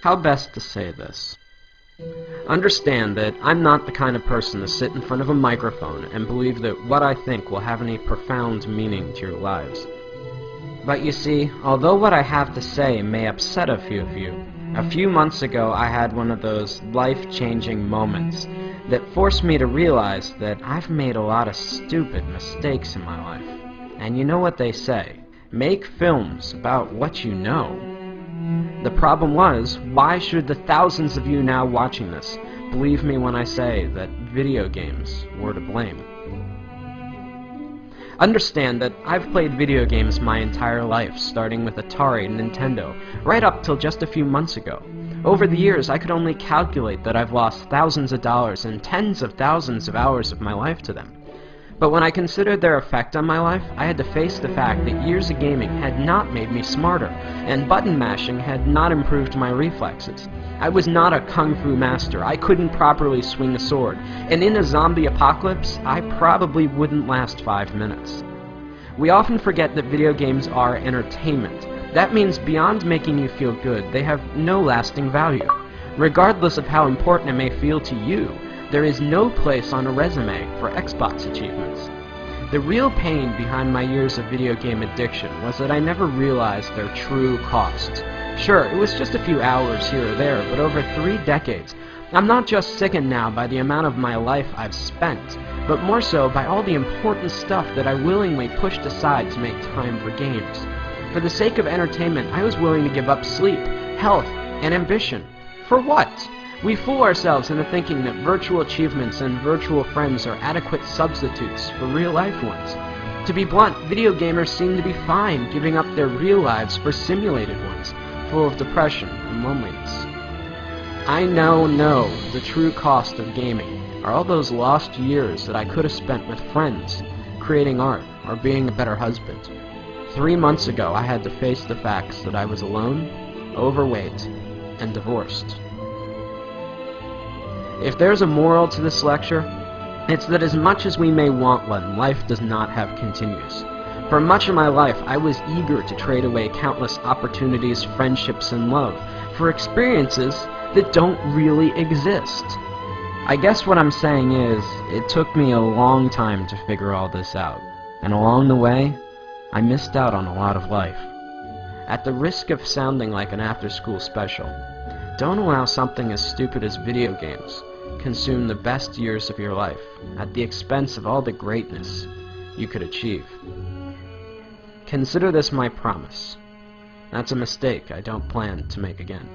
How best to say this? Understand that I'm not the kind of person to sit in front of a microphone and believe that what I think will have any profound meaning to your lives. But you see, although what I have to say may upset a few of you, a few months ago I had one of those life-changing moments that forced me to realize that I've made a lot of stupid mistakes in my life. And you know what they say, make films about what you know. The problem was, why should the thousands of you now watching this believe me when I say that video games were to blame? Understand that I've played video games my entire life, starting with Atari and Nintendo, right up till just a few months ago. Over the years, I could only calculate that I've lost thousands of dollars and tens of thousands of hours of my life to them. But when I considered their effect on my life, I had to face the fact that years of gaming had not made me smarter, and button mashing had not improved my reflexes. I was not a kung fu master, I couldn't properly swing a sword, and in a zombie apocalypse, I probably wouldn't last 5 minutes. We often forget that video games are entertainment. That means beyond making you feel good, they have no lasting value. Regardless of how important it may feel to you, there is no place on a resume for Xbox achievements. The real pain behind my years of video game addiction was that I never realized their true cost. Sure, it was just a few hours here or there, but over 3 decades, I'm not just sickened now by the amount of my life I've spent, but more so by all the important stuff that I willingly pushed aside to make time for games. For the sake of entertainment, I was willing to give up sleep, health, and ambition. For what? We fool ourselves into thinking that virtual achievements and virtual friends are adequate substitutes for real-life ones. To be blunt, video gamers seem to be fine giving up their real lives for simulated ones, full of depression and loneliness. I now know the true cost of gaming are all those lost years that I could have spent with friends, creating art, or being a better husband. 3 months ago, I had to face the facts that I was alone, overweight, and divorced. If there's a moral to this lecture, it's that as much as we may want one, life does not have continues. For much of my life, I was eager to trade away countless opportunities, friendships, and love for experiences that don't really exist. I guess what I'm saying is, it took me a long time to figure all this out, and along the way, I missed out on a lot of life. At the risk of sounding like an after-school special, don't allow something as stupid as video games consume the best years of your life at the expense of all the greatness you could achieve. Consider this my promise. That's a mistake I don't plan to make again.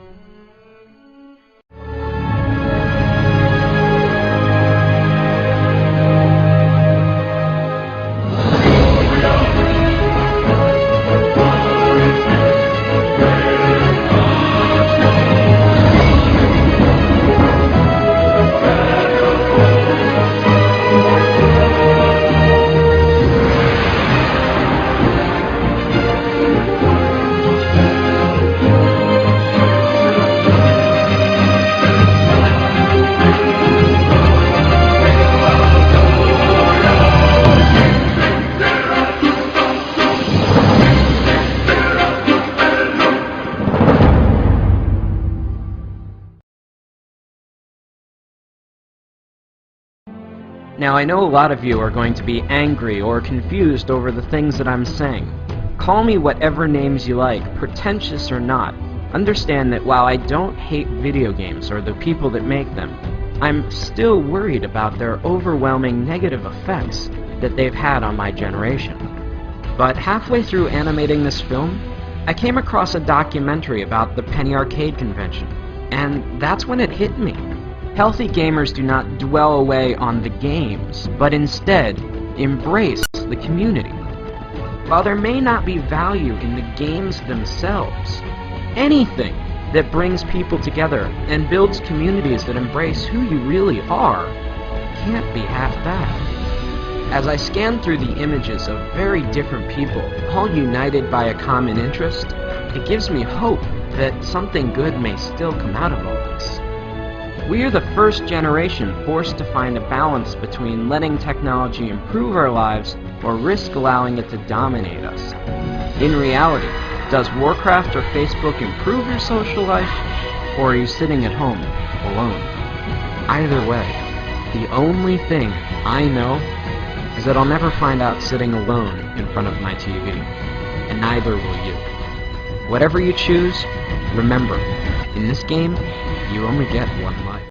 Now, I know a lot of you are going to be angry or confused over the things that I'm saying. Call me whatever names you like, pretentious or not. Understand that while I don't hate video games or the people that make them, I'm still worried about their overwhelming negative effects that they've had on my generation. But halfway through animating this film, I came across a documentary about the Penny Arcade convention, and that's when it hit me. Healthy gamers do not dwell away on the games, but instead embrace the community. While there may not be value in the games themselves, anything that brings people together and builds communities that embrace who you really are can't be half bad. As I scan through the images of very different people, all united by a common interest, it gives me hope that something good may still come out of all this. We are the first generation forced to find a balance between letting technology improve our lives or risk allowing it to dominate us. In reality, does Warcraft or Facebook improve your social life, or are you sitting at home alone? Either way, the only thing I know is that I'll never find out sitting alone in front of my TV, and neither will you. Whatever you choose, remember, in this game, you only get one life.